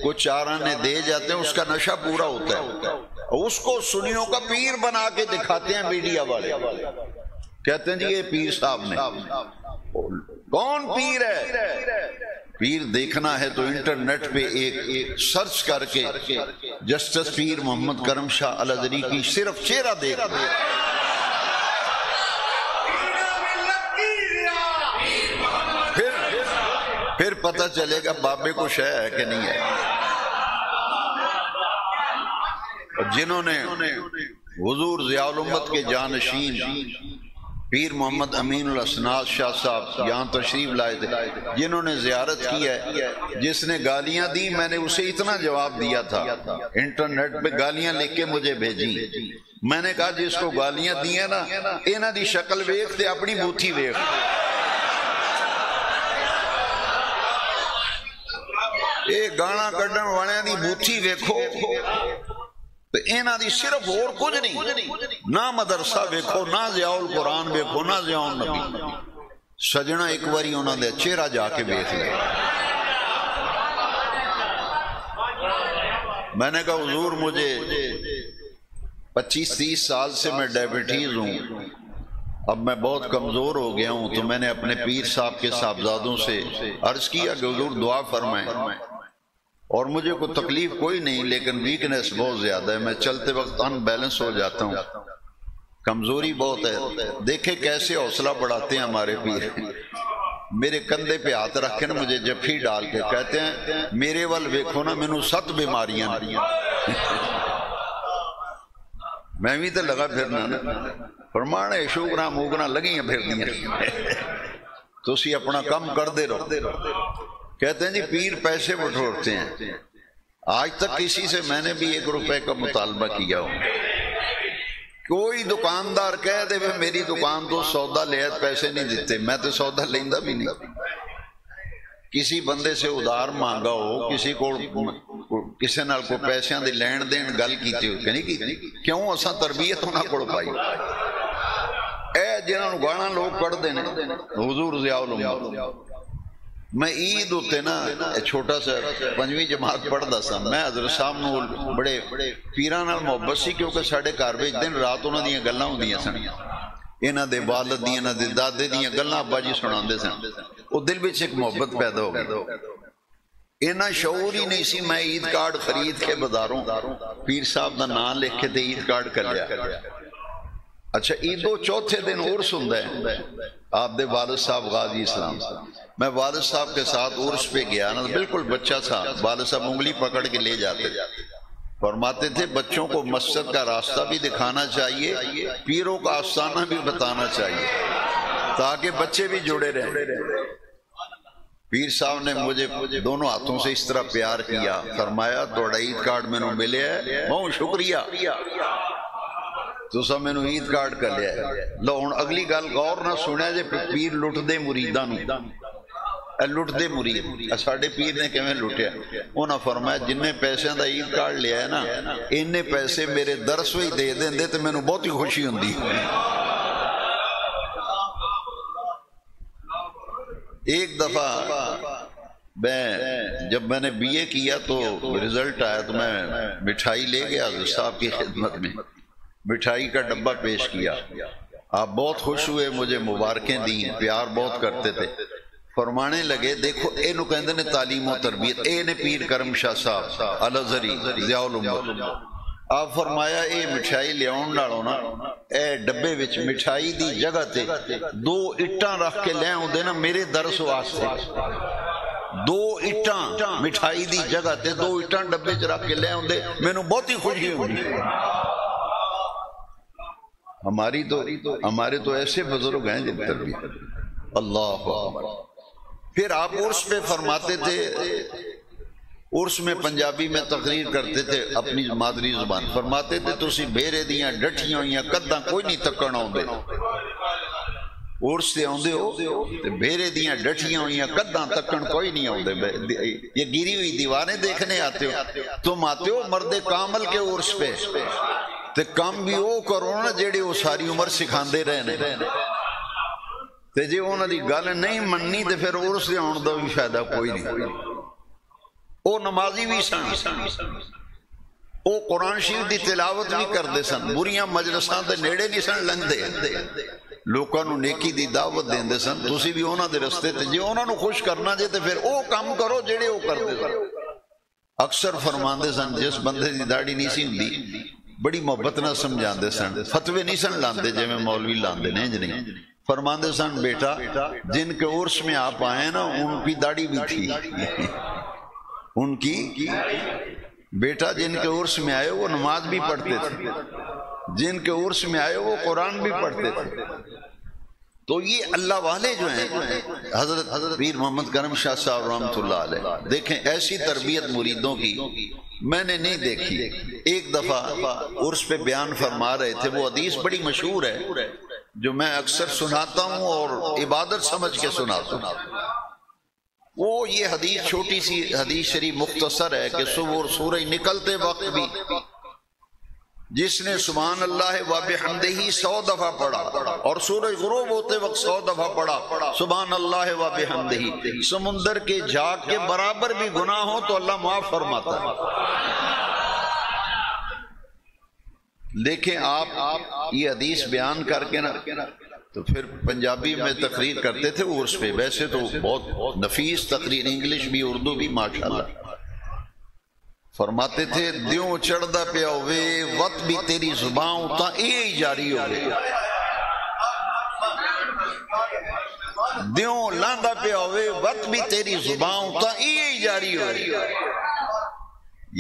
کچھ 4 آنے دے جاتے ہیں، اس کا نشہ پورا ہوتا ہے، اس کو سنیوں کا پیر بنا کے دکھاتے ہیں میڈیا والے، کہتے ہیں جی یہ پیر صاحب نے۔ کون پیر ہے؟ پیر دیکھنا ہے تو انٹرنیٹ پہ ایک سرچ کر کے جسٹس پیر محمد کرم شاہ الازہری کی صرف چہرہ دیکھ دے، پھر پتہ چلے گا بابے کو شے ہے کہ نہیں ہے۔ جنہوں نے حضور ضیاء الامت کے جانشین پیر محمد امین الاسناد شاہ صاحب یہاں تشریف لائے تھے، جنہوں نے زیارت کی ہے، جس نے گالیاں دی میں نے اسے اتنا جواب دیا تھا، انٹرنیٹ پہ گالیاں لکھ کے مجھے بھیجی، میں نے کہا جس کو گالیاں دی ہیں نا انہاں دی شکل ویکھ تے اپنی بوتھی ویکھ۔ یہ گانا کڈن والے دی بوتھی ویکھو تے انہاں دی صرف اور کچھ نہیں، نہ مدرسہ ویکھو، نہ ضیاء القرآن ویکھو، نہ ضیاء النبی۔ سجنا ایک باری انہاں دے چہرہ جا کے ویکھ لے۔ میں نے کہا حضور مجھے 25-30 سال سے میں ڈائبٹیز ہوں، اب میں بہت کمزور ہو گیا ہوں، تو میں نے اپنے پیر صاحب کے صاحبزادوں سے عرض کیا کہ حضور دعا فرمائیں، اور مجھے کوئی تکلیف کوئی نہیں لیکن ویکنس بہت زیادہ ہے، میں چلتے وقت ان بیلنس ہو جاتا ہوں، کمزوری بہت ہے۔ دیکھیں کیسے حوصلہ بڑھاتے ہیں ہمارے پیر، میرے کندھے پہ ہاتھ رکھ کے نا مجھے جفی ڈال کے کہتے ہیں میرے وال ویکھو نا مینوں 7 بیماریاں میں بھی تو لگا پھرنا نا، فرمانے شوگنا موگنا لگیاں پھردیاں تسی اپنا کم کر دے رہو۔ کہتے ہیں جی پیر پیسے بٹورتے ہیں، آج تک کسی سے میں نے بھی 1 روپے کا مطالبہ کیا ہو، کوئی دکاندار کہہ دے میری دکان تو سودا لے پیسے نہیں دیتے، میں تو سودا لیندہ بھی نہیں۔ کسی بندے سے ادھار مانگا ہو، کسی نال کو پیسیاں دے لین دین گل کیتی ہو کہ نہیں کی، کیوں اساں تربیت ہونا پڑ پائی۔ اے جنہاں نو گانا لوگ پڑھ دینے حضور ضیاء الامت۔ میں عید ہوتے نا چھوٹا سا 5ویں جماعت پڑھدا سا، میں حضرت صاحب نو بڑے پیراں نال محبت سی، کیونکہ ساڈے گھر وچ دن رات انہاں دیاں گلاں ہوندیاں سن، انہاں دے والد دیاں، انہاں دے دادے دیاں گلاں ابا جی سناندے سن، او دل وچ ایک محبت پیدا ہو گئی۔ انہاں شعور ہی نہیں سی، میں عید کارڈ خرید کے بازاروں پیر صاحب دا نام لکھ کے تے عید کارڈ کر لیا۔ اچھا عیدو چوتھے دن عرس ہوندا ہے، آپ دے والد صاحب غازی اسلام، میں والد صاحب کے ساتھ عرس پہ گیا نا، بالکل بچہ تھا، والد صاحب انگلی پکڑ کے لے جاتے، فرماتے تھے بچوں کو مسجد کا راستہ بھی دکھانا چاہیے، پیروں کا آستانہ بھی بتانا چاہیے تاکہ بچے بھی جڑے رہیں۔ پیر صاحب نے مجھے دونوں ہاتھوں سے اس طرح پیار کیا، فرمایا توڑا عید کارڈ میں نو ملے ہے، بہت شکریہ، تو سب میں نو عید کارڈ کر لیا ہے۔ لو ہن اگلی گل غور نہ سنیا جے پیر لٹ دے مریداں نو، لٹ دے مرید ساڈے پیر نے کیویں لٹیا، انہاں فرمایا جننے پیسیاں دا عید کارڈ لیا ہے نا اننے پیسے میرے درس وچ دے دیندے تے مینوں بہت ہی خوشی ہوندی۔ ایک دفعہ جب میں نے بی اے کیا تو رزلٹ آیا تو میں مٹھائی لے گیا حضرت صاحب کی خدمت میں، مٹھائی کا ڈبہ پیش کیا، آپ بہت خوش ہوئے، مجھے مبارکیں دیں، پیار بہت کرتے تھے، فرمانے لگے دیکھو اے نو کہندے نے تعلیم و تربیت، اے نے پیر کرم شاہ صاحب الازہری ضیاء الامت، آپ فرمایا اے مٹھائی لیاؤن نالوں نا اے ڈبے وچ مٹھائی دی جگہ تے 2 اٹاں رکھ کے لے آؤندے نا میرے درس واسطے، 2 اٹاں مٹھائی دی جگہ تے 2 اٹاں ڈبے چ رکھ کے لے آؤندے، مینوں بہت ہی خوشی ہوندی۔ ہمارے تو ایسے بزرگ ہیں جن تربیت، اللہ اکبر۔ پھر آپ عرس پہ فرماتے تھے، عرس میں پنجابی میں تقریر کرتے تھے اپنی مادری زبان، فرماتے تھے تسی بھیرے دیاں ڈٹھیاں ہوئیاں کداں کوئی نہیں تکن آؤندے، عرس سے آؤندے ہو تے بھیرے دیاں ڈٹھیاں ہوئیاں کداں تکن کوئی نہیں آؤندے، یہ گری ہوئی دیواریں دیکھنے آتے ہو، تم آتے ہو مرد کامل کے عرس پہ تے کام بھی وہ کرو نا جیڑے وہ ساری عمر سکھاندے رہنے، تے جے انہاں دی گل نہیں مننی تے پھر عرس دے آن دا بھی فائدہ کوئی نہیں۔ او نمازی بھی سن، او قرآن شریف دی تلاوت بھی کردے سن، بریاں مجلساں دے نیڑے نہیں سن لنگدے، لوکاں نو نیکی دی دعوت دیندے سن، تسی بھی انہاں دے رستے تے جے انہاں نو خوش کرنا جے تے پھر او کام کرو جیڑے او کردے سن۔ اکثر فرماندے سن جس بندے دی داڑھی نہیں سی ہوندی بڑی محبت نہ سمجھاندے سن، فتوے نہیں سن لاندے جویں مولوی لاندے نے، انج نہیں، فرماندے سن بیٹا جن کے عرس میں آپ آئے نا ان کی داڑھی بھی تھی، ان کی بیٹا جن کے عرس میں آئے وہ نماز بھی پڑھتے تھے، جن کے عرس میں آئے وہ قرآن بھی پڑھتے تھے۔ تو یہ اللہ والے جو ہیں حضرت پیر محمد کرم شاہ صاحب رحمۃ اللہ علیہ، دیکھیں ایسی تربیت مریدوں کی میں نے نہیں دیکھی۔ ایک دفعہ عرس پہ بیان فرما رہے تھے، وہ حدیث بڑی مشہور ہے جو میں اکثر سناتا ہوں اور عبادت سمجھ کے سناتا ہوں۔ وہ یہ حدیث چھوٹی سی حدیث شریف مختصر ہے کہ صبح اور سورج نکلتے وقت بھی جس نے سبحان اللہ و بحمدہ 100 دفعہ پڑھا اور سورج غروب ہوتے وقت 100 دفعہ پڑھا سبحان اللہ و بحمدہ، سمندر کے جھاگ کے برابر بھی گناہ ہو تو اللہ معاف فرماتا ہے۔ دیکھیں آپ یہ حدیث بیان کر کے نا تو پھر پنجابی میں تقریر کرتے تھے عرس پہ، ویسے تو بہت نفیس تقریر، انگلش بھی اردو بھی ماشاءاللہ، فرماتے تھے دیوں چڑھدا پیا ہوئے وقت بھی تیری زبان تا یہ جاری ہوئے، دیوں لاندا پیا ہوئے وقت بھی تیری زبان تا یہ جاری ہوئے،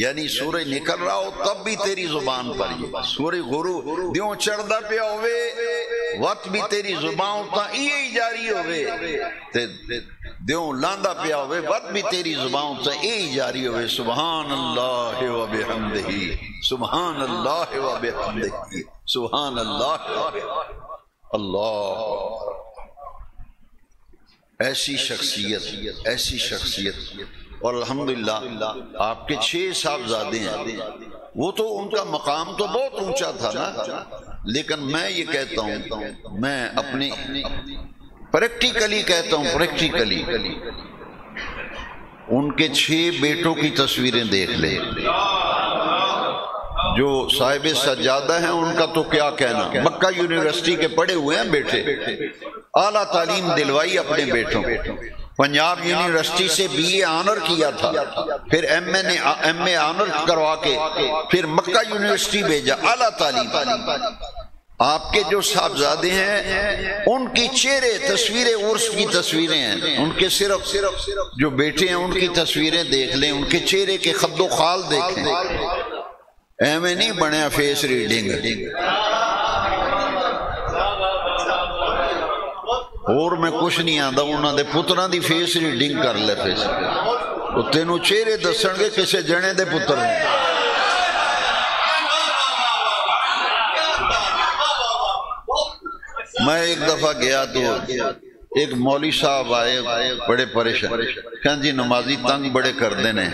یعنی سورج نکل رہا ہو تب بھی تیری زبان پر یہ سورج غروب دیوں چڑھدا پیا ہوئے وقت بھی تیری زبان تا یہ جاری ہوئے، دیوں لاندا پیا ہوئے وقت بھی تیری زبان تا یہ جاری ہوئے، سبحان اللہ و بحمدہ سبحان اللہ و بحمدہ سبحان اللہ اللہ۔ ایسی شخصیت اور الحمدللہ آپ کے 6 صاحبزادے ہیں، وہ تو ان کا مقام تو بہت اونچا تھا نا، لیکن میں یہ کہتا ہوں، میں اپنی پریکٹیکلی کہتا ہوں، پریکٹیکلی ان کے 6 بیٹوں کی تصویریں دیکھ لیں، جو صاحب سجادہ ہیں ان کا تو کیا کہنا، مکہ یونیورسٹی کے پڑھے ہوئے ہیں بیٹے، اعلیٰ تعلیم دلوائی اپنے بیٹوں، پنجاب یونیورسٹی سے BA آنر کیا تھا، پھر MA آنر کروا کے پھر مکہ یونیورسٹی بھیجا، اعلیٰ تعلیم۔ آپ کے جو صاحبزادے ہیں ان کی چہرے تصویریں عرس کی تصویریں ہیں، ان کے صرف جو بیٹے ہیں ان کی تصویریں دیکھ لیں، ان کے چہرے کے خد و خال دیکھیں، ایویں نہیں بنیا فیس ریڈنگ، اور میں کچھ نہیں آندا، انہاں دے پتراں دی فیس ریڈنگ کر لے، فیس وہ تینوں چہرے دسن گے کسے جنے دے پتر ہیں۔ میں ایک دفعہ گیا تو ایک مولوی صاحب آئے بڑے پریشان، کہاں جی نمازی تنگ بڑے کر دینے،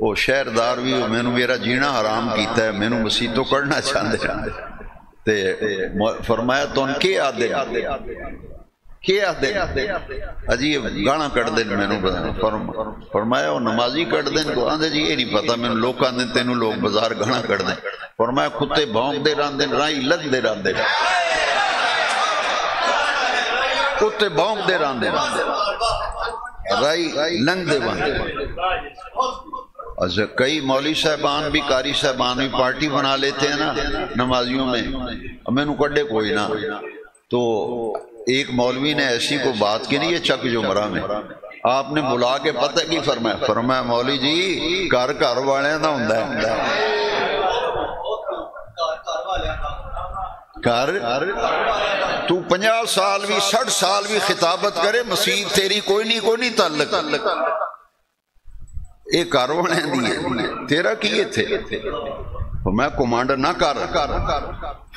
وہ شہردار بھی میں نے میرا جینا حرام کیتا ہے، میں نے مسیح تو کرنا چاہتے ہیں، فرمایا تو ان کے آدھے کیا دے عجیب گانا کٹ دیں، میں نے فرمایا وہ نمازی کٹ دیں کو آندھے جی یہ نہیں پتا، میں نے لوگ آندھے تینوں لوگ بازار گانا کٹ دیں، فرمایا کتے بھونک دے رہن دیں رائی لگ دے رہن دیں، کتے بھونک دے رہن دیں رائی لنگ دے بن دیں۔ اچھا کئی مولوی صاحبان بھی قاری صاحبان بھی پارٹی بنا لیتے ہیں نا نمازیوں میں، میں نے کڈے کوئی نہ، تو ایک مولوی نے ایسی کو بات کی نہیں، یہ چک جمرہ میں آپ نے بلا کے پتہ کی فرمایا مولوی جی گھر گھر والے نہ ہوندا ہے، گھر تو 50 سال بھی 60 سال بھی خطابت کرے مسیح تیری کوئی نہیں تعلق، یہ گھر والے دی ہے، تیرا کیے تھے؟ فرمایا کمانڈر نہ کر،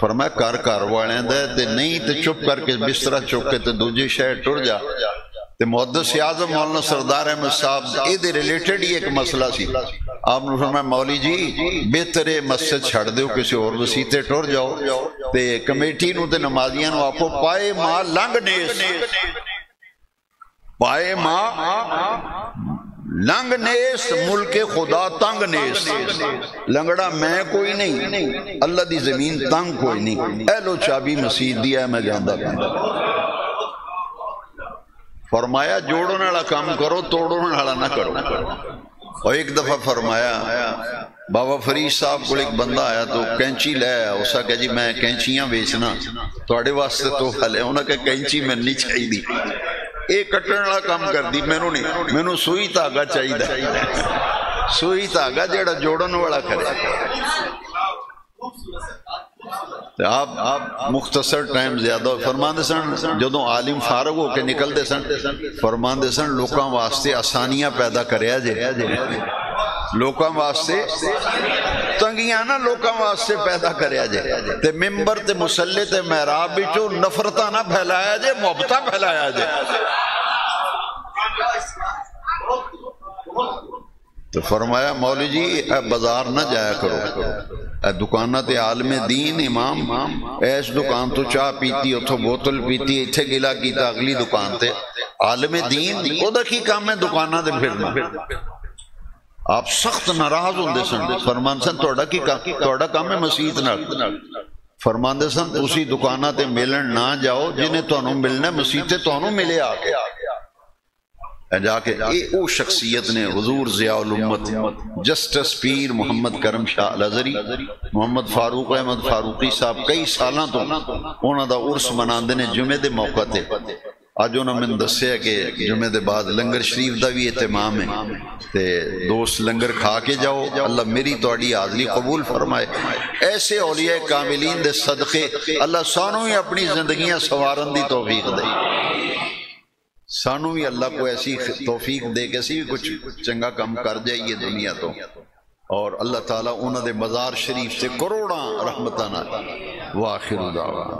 فرمایا کر گھر والے دے تے نہیں تے چپ کر کے بسترا چک کے تے دوجی شہر ٹر جا۔ تے محدث اعظم مولانا سردار احمد صاحب اے دے ریلیٹڈ ہی ایک مسئلہ سی، آپ نے فرمایا مولی جی بہتر مسجد چھڑ دیو کسی اور وسیتے ٹر جاؤ، تے کمیٹی نو تے نمازیاں نو آکھو پائے ماں لنگ نیس، پائے ماں لنگ نیس ملک خدا تنگ نیس، لنگڑا میں کوئی نہیں، اللہ دی زمین تنگ کوئی نہیں، اے لو چابی مسجد دی ہے میں جاندہ پہندا۔ فرمایا جوڑوں نالا کام کرو توڑوں نالا نہ کرو۔ اور ایک دفعہ فرمایا بابا فرید صاحب کو ایک بندہ آیا تو کینچی لے آیا، اسا کہا جی میں کینچیاں بیچنا توڑے واسطے تو حلے، انہوں نے کہا کینچی میں نہیں چاہی دی، ایک کٹن والا کام کر دی، میں نو سوئی تاگا چاہی دا، سوئی تاگا جیڑا جوڑن والا کرے۔ آپ مختصر ٹائم زیادہ فرماندے سن، جدوں عالم فارغ ہو کے نکل دے سن فرماندے سن لوکاں واسطے آسانیاں پیدا کریا جے، لوکاں واسطے تنگیاں نہ لوکاں واسطے پیدا کریا جے، تے ممبر تے مصلی تے محراب وچوں نفرتاں نہ پھیلایا جے، محبتاں پھیلایا جے۔ تو فرمایا مولوی جی اے بازار نہ جایا کرو، اے دکانہ تے عالم دین امام ایس دکان تو چاہ پیتی اتھو بوتل پیتی اتھے گلا کیتا اگلی دکان تے عالم دین او دا کی کام ہے دکانہ دے پھرنا۔ آپ سخت ناراض ہوندے سن، فرمان سن توڑا کام ہے مسیحت نہ، فرمان دے سن اسی دکانہ تے ملن نہ جاؤ جنہیں تو انہوں ملنا مسیحتے تو انہوں ملے آکے جا کے او شخصیت نے حضور ضیاء الامت جسٹس پیر محمد کرم شاہ الازری محمد فاروق احمد فاروقی صاحب کئی سالاں تو انہوں دا عرس مناندے نے جمعے دے موقع تے، آج انہوں نے دسیا کہ جمعے دے بعد لنگر شریف دا بھی اہتمام ہے تے دوست لنگر کھا کے جاؤ، اللہ میری توڑی حاضری قبول فرمائے۔ ایسے اولیاء کاملین دے صدقے اللہ سانوں ہی اپنی زندگیاں سوارن دی توفیق دے، سانوں ہی اللہ کو ایسی توفیق دے کہ اسی کچھ چنگا کم کر جائیے دنیا تو، اور اللہ تعالیٰ انہوں دے مزار شریف سے کروڑاں رحمتاں نال۔ وآخر دعوانا